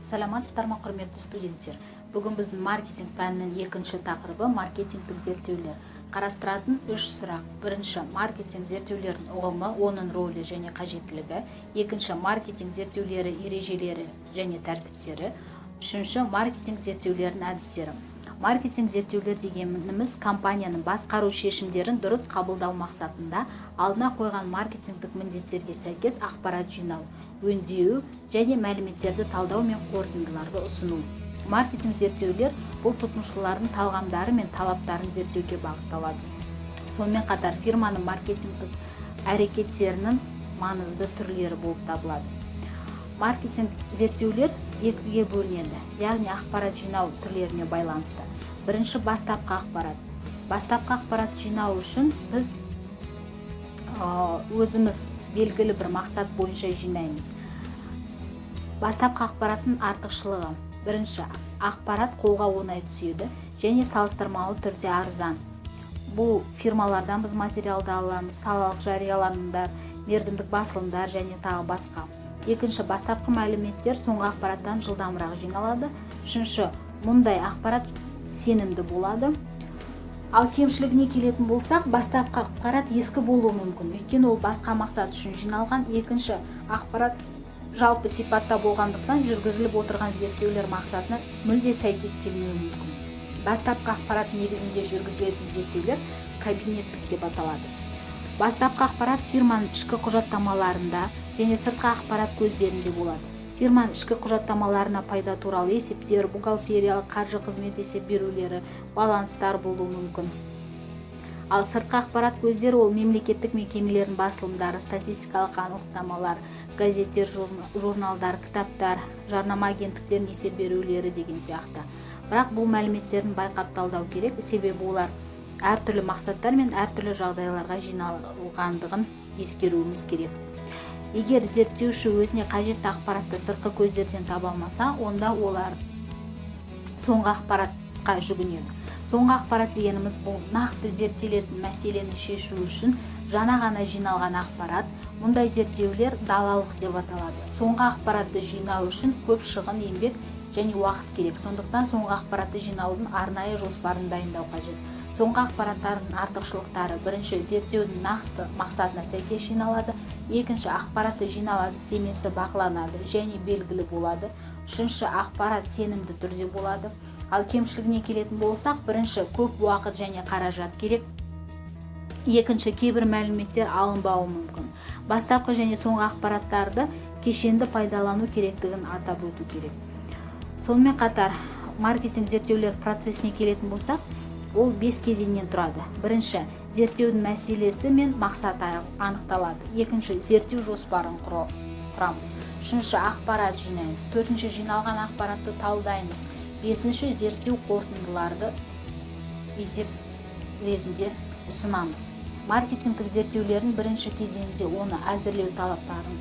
Саламатсыздар ма, құрметті студенттер? Бүгін біздің маркетинг пәнінің екінші тақырыбы маркетингтік зерттеулер. Қарастыратын 3 сұрақ. Бірінші, маркетинг зерттеулердің ұғымы, оның рөлі және қажеттілігі. Екінші, маркетинг зерттеулері ережелері және тәртіптері. Үшінші, маркетинг зерттеулерінің әдістері. Маркетинг зерттеулер дегеніміз компанияның басқару шешімдерін дұрыс қабылдау мақсатында алдына қойған маркетингтік міндеттерге сәйкес ақпарат жинау, өңдеу және мәліметтерді талдау мен қорытындыларды ұсыну. Маркетинг зерттеулер бұл тұтынушылардың талғамдары мен талаптарын зерттеуге бағытталады. Сонымен қатар фирманың маркетингтік әрекеттерінің маңызды түрлері болып табылады. Маркетинг зерттеулер екіге бөлінеді, яғни ақпарат жинау түрлеріне байланысты. Бірінші, бастапқы ақпарат. Бастапқы ақпарат жинау үшін біз өзіміз белгілі бір мақсат бойынша жинаймыз. Бастапқы ақпараттың артықшылығы. Бірінші, ақпарат қолға оңай түседі және салыстырмалы түрде арзан. Бұл фирмалардан біз материалды аламыз, салалық жарияланымдар, мерзімдік басылымдар және тағы басқа. Екінші, бастапқы мәліметтер соңғы ақпараттан жылдамырақ жиналады. Үшінші, мұндай ақпарат сенімді болады. Ал кемшілігіне келетін болсақ, бастапқы ақпарат ескі болуы мүмкін, өйткені ол басқа мақсат үшін жиналған. Екінші, ақпарат жалпы сипатта болғандықтан жүргізіліп отырған зерттеулер мақсатына мүлде сәйкес келмеуі мүмкін. Бастапқы ақпарат негізінде жүргізілетін зерттеулер кабинеттік деп аталады. Бастапқы ақпарат фирманың ішкі құжаттамаларында және сыртқы ақпарат көздерінде болады. Фирманың ішкі құжаттамаларына пайда туралы есептер, бухгалтериялық, қаржы қызмет есеп берулері, баланстар болуы мүмкін. Ал сыртқы ақпарат көздері ол мемлекеттік мекемелердің басылымдары, статистикалық анықтамалар, газеттер, журналдар, кітаптар, жарнама агенттіктерінің есеп берулері деген сияқты. Бірақ бұл мәліметтерін байқап талдау керек, себебі олар әртүрлі мақсаттар мен әртүрлі жағдайларға жиналғандығын ескеруіміз керек. Егер зерттеуші өзіне қажетті ақпаратты сыртқы көздерден таба алмаса, онда олар соңғы ақпаратқа жүгінеді. Соңғы ақпарат дегеніміз бұл нақты зерттелетін мәселені шешу үшін жаңа ғана жиналған ақпарат. Мұндай зерттеулер далалық деп аталады. Соңғы ақпаратты жинау үшін көп шығын, еңбек және уақыт керек. Сондықтан соңғы ақпаратты жинаудың арнайы жоспарын дайындау қажет. Соңғы ақпараттардың артықшылықтары: бірінші, зерттеудің нақты мақсатына сәйкес жиналады. Екінші, ақпаратты жинау әдістемесі бақыланады және белгілі болады. Үшінші, ақпарат сенімді түрде болады. Ал кемшілігіне келетін болсақ, бірінші, көп уақыт және қаражат керек. Екінші, кейбір мәліметтер алынбауы мүмкін. Бастапқы және соңғы ақпараттарды кешенді пайдалану керектігін атап өту керек. Сонымен қатар, маркетинг зерттеулер процесіне келетін болсақ, ол 5 кезеңнен тұрады. Бірінші, зерттеудің мәселесі мен мақсаты анықталады. Екінші, зерттеу жоспарын құрамыз. Үшінші, ақпарат жинаймыз. Төртінші, жиналған ақпаратты талдаймыз. Бесінші, зерттеу қорытындыларды есеп ретінде ұсынамыз. Маркетингтік зерттеулердің бірінші кезеңінде оны әзірлеу талаптарын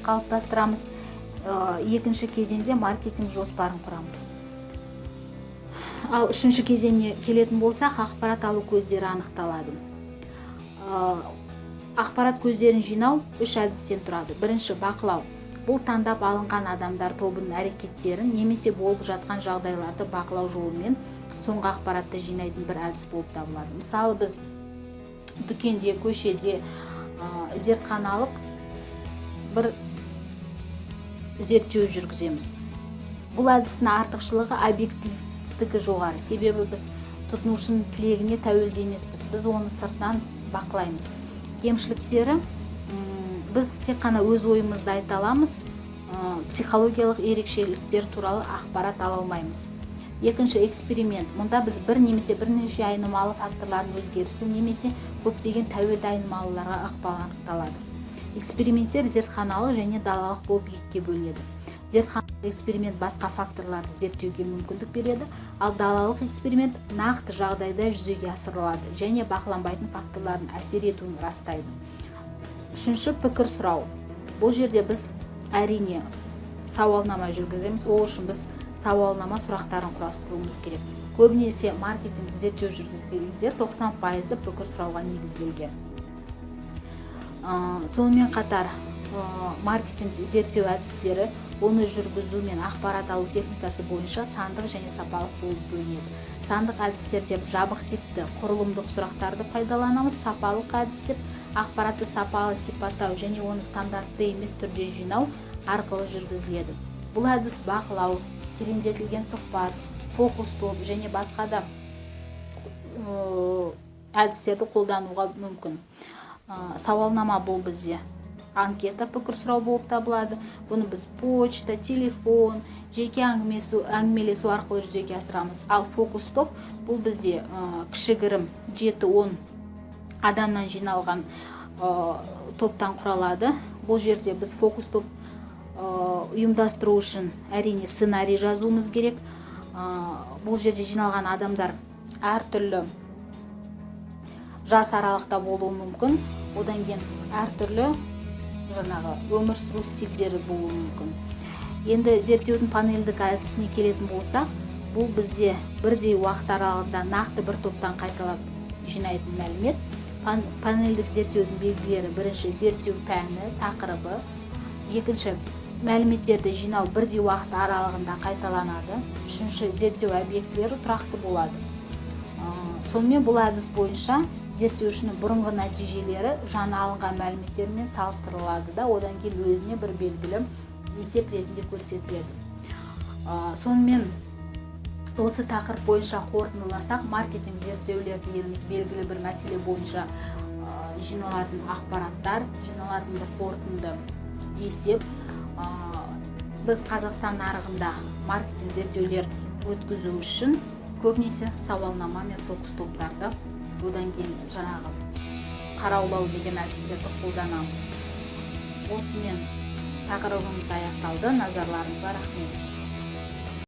қалыптастырамыз. Екінші кезеңде маркетинг жоспарын құрамыз. Ал үшінші кезеңіне келетін болсақ, ақпарат алу көздері анықталады. Ақпарат көздерін жинау 3 әдістен тұрады. Бірінші, бақылау. Бұл таңдап алынған адамдар тобының әрекеттерін немесе болып жатқан жағдайларды бақылау жолымен соңғы ақпаратты жинайтын бір әдіс болып табылады. Мысалы, біз дүкенде, көшеде зертханалық бір зерттеу жүргіземіз. Бұл әдістің артықшылығы объективтігі жоғары, себебі біз тұтынушының тілегіне тәуелді емеспіз, біз оны сыртынан бақылаймыз. Кемшіліктері: біз тек қана өз ойымызды айта аламыз, психологиялық ерекшеліктер туралы ақпарат ала алмаймыз. Екінші, эксперимент. Мұнда біз бір немесе бірнеше айнымалы факторлардың өзгерісі немесе көптеген тәуелді айнымалыларға ықпал анықталады. Эксперименттер зертханалық және далалық болып екіге бөлінеді. Зертханалық эксперимент басқа факторларды зерттеуге мүмкіндік береді, ал далалық эксперимент нақты жағдайда жүзеге асырылады және бақыланбайтын факторлардың әсер етуін растайды. Үшінші, пікір сұрау. Бұл жерде біз әрине сауалнама жүргіземіз. Ол үшін біз сауалнама сұрақтарын құрастыруымыз керек. Көбінесе маркетинг зерттеу жүргізгенде 90% пікір сұрауға негізделген. Сонымен қатар маркетинг зерттеу әдістері оны жүргізу мен ақпарат алу техникасы бойынша сандық және сапалық болып бөлінеді. Сандық әдістер деп жабық типті құрылымдық сұрақтарды пайдаланамыз. Сапалық әдіс деп ақпаратты сапалы сипаттау және оны стандартты емес түрде жинау арқылы жүргізіледі. Бұл әдіс бақылау, тереңдетілген сұхбат, фокус топ және басқа да әдістерді қолдануға мүмкін. Сауалнама бұл бізде анкета пікір сұрау болып табылады. Бұны біз почта, телефон, жеке әңгімелесу арқылы жүзеге асырамыз. Ал фокус топ бұл бізде кішігірім 7-10 адамнан жиналған топтан құралады. Бұл жерде біз фокус топ ұйымдастыру үшін әрине сценарий жазуымыз керек. Бұл жерде жиналған адамдар әртүрлі жас аралықта болуы мүмкін. Одан кейін әртүрлі өмір сүру стильдері болуы мүмкін. Енді зерттеудің панельдік әдісіне келетін болсақ, бұл бізде бірдей уақыт аралығында нақты бір топтан қайталап жинайтын мәлімет. Панельдік зерттеудің белгілері: бірінші, зерттеу пәні, тақырыбы; екінші, мәліметтерді жинау бірдей уақыт аралығында қайталанады; үшінші, зерттеу объектілері тұрақты болады. Сонымен бұл әдіс бойынша зерттеушінің бұрынғы нәтижелері жаңа алынған мәліметтермен салыстырылады да одан кейін өзіне бір белгілі есеп ретінде көрсетіледі. Сонымен осы тақырып бойынша қорытындыласақ, маркетинг зерттеулер дегеніміз белгілі бір мәселе бойынша жиналатын ақпараттар, жиналатын бір қорытынды есеп. Біз Қазақстан нарығында маркетинг зерттеулер өткізу үшін көбінесе сауалнама мен фокус топтарды, одан кейін қараулау деген әдістерді қолданамыз. Осымен тақырыбымыз аяқталды. Назарларыңызға рахмет.